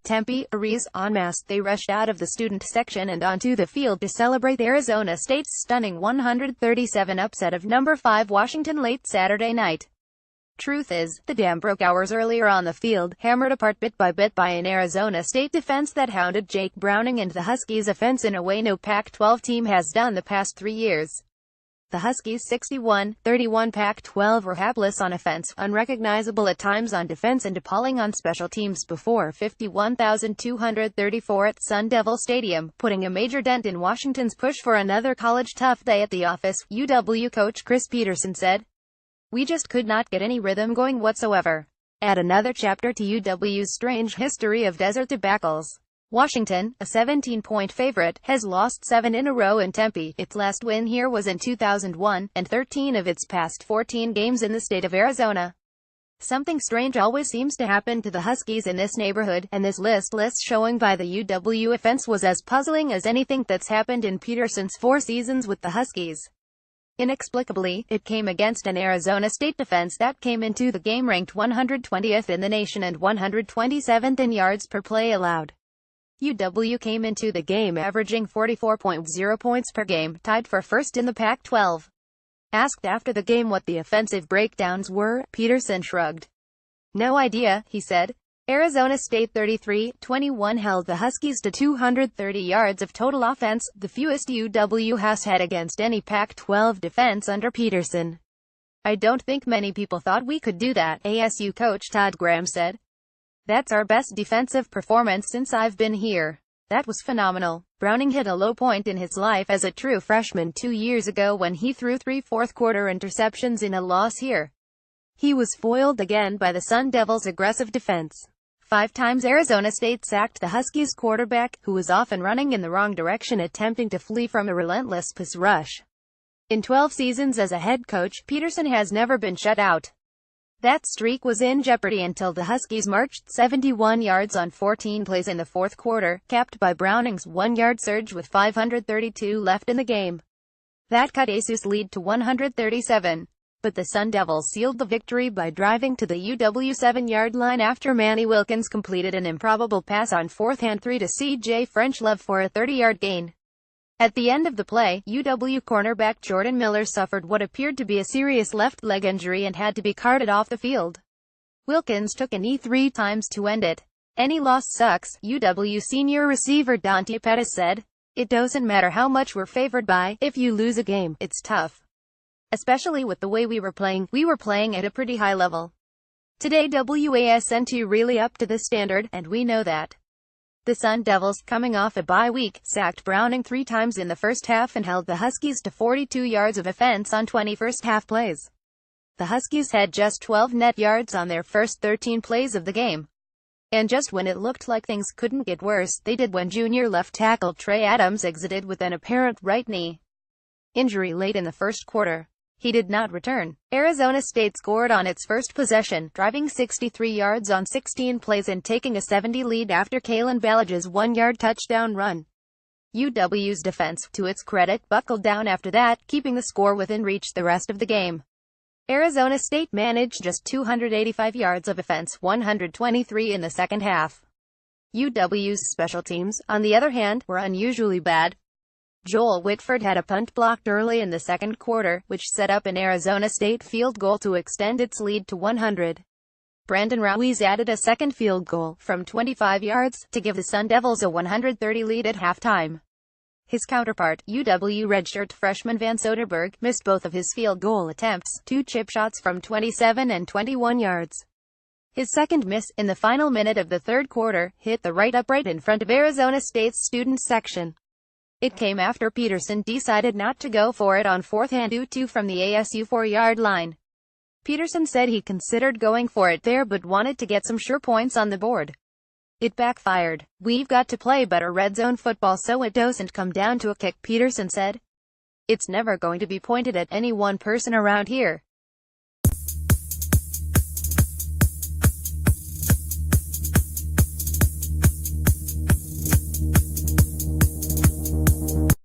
Tempe, Ariz, en masse, they rushed out of the student section and onto the field to celebrate Arizona State's stunning 137 upset of number 5 Washington late Saturday night. Truth is, the dam broke hours earlier on the field, hammered apart bit by an Arizona State defense that hounded Jake Browning and the Huskies' offense in a way no Pac-12 team has done the past 3 years. The Huskies' 61-31 Pac-12 were hapless on offense, unrecognizable at times on defense and appalling on special teams before 51,234 at Sun Devil Stadium, putting a major dent in Washington's push for another college tough day at the office, UW coach Chris Petersen said. We just could not get any rhythm going whatsoever. Add another chapter to UW's strange history of desert debacles. Washington, a 17-point favorite, has lost 7 in a row in Tempe. Its last win here was in 2001, and 13 of its past 14 games in the state of Arizona. Something strange always seems to happen to the Huskies in this neighborhood, and this list showing by the UW offense was as puzzling as anything that's happened in Petersen's 4 seasons with the Huskies. Inexplicably, it came against an Arizona State defense that came into the game ranked 120th in the nation and 127th in yards per play allowed. UW came into the game averaging 44.0 points per game, tied for first in the Pac-12. Asked after the game what the offensive breakdowns were, Petersen shrugged. No idea, he said. Arizona State 33-21 held the Huskies to 230 yards of total offense, the fewest UW has had against any Pac-12 defense under Petersen. I don't think many people thought we could do that, ASU coach Todd Graham said. That's our best defensive performance since I've been here. That was phenomenal. Browning hit a low point in his life as a true freshman 2 years ago when he threw 3 fourth-quarter interceptions in a loss here. He was foiled again by the Sun Devils' aggressive defense. 5 times Arizona State sacked the Huskies' quarterback, who was often running in the wrong direction attempting to flee from a relentless pass rush. In 12 seasons as a head coach, Petersen has never been shut out. That streak was in jeopardy until the Huskies marched 71 yards on 14 plays in the fourth quarter, capped by Browning's 1-yard surge with 532 left in the game. That cut ASU's lead to 137. But the Sun Devils sealed the victory by driving to the UW 7-yard line after Manny Wilkins completed an improbable pass on 4th and 3 to C.J. Frenchlove for a 30-yard gain. At the end of the play, UW cornerback Jordan Miller suffered what appeared to be a serious left leg injury and had to be carted off the field. Wilkins took a knee 3 times to end it. Any loss sucks, UW senior receiver Dante Pettis said. It doesn't matter how much we're favored by, if you lose a game, it's tough. Especially with the way we were playing at a pretty high level. Today wasn't really up to the standard, and we know that. The Sun Devils, coming off a bye week, sacked Browning 3 times in the first half and held the Huskies to 42 yards of offense on 20 first-half plays. The Huskies had just 12 net yards on their first 13 plays of the game. And just when it looked like things couldn't get worse, they did when junior left tackle Trey Adams exited with an apparent right knee injury late in the first quarter. He did not return. Arizona State scored on its first possession, driving 63 yards on 16 plays and taking a 70 lead after Kalen Ballage's 1-yard touchdown run. UW's defense, to its credit, buckled down after that, keeping the score within reach the rest of the game. Arizona State managed just 285 yards of offense, 123 in the second half. UW's special teams, on the other hand, were unusually bad. Joel Whitford had a punt blocked early in the second quarter, which set up an Arizona State field goal to extend its lead to 100. Brandon Ruiz added a second field goal, from 25 yards, to give the Sun Devils a 130 lead at halftime. His counterpart, UW redshirt freshman Van Soderberg, missed both of his field goal attempts, 2 chip shots from 27 and 21 yards. His second miss, in the final minute of the third quarter, hit the right upright in front of Arizona State's student section. It came after Petersen decided not to go for it on 4th and 2 from the ASU 4-yard line. Petersen said he considered going for it there but wanted to get some sure points on the board. It backfired. We've got to play better red zone football so it doesn't come down to a kick, Petersen said. It's never going to be pointed at any one person around here.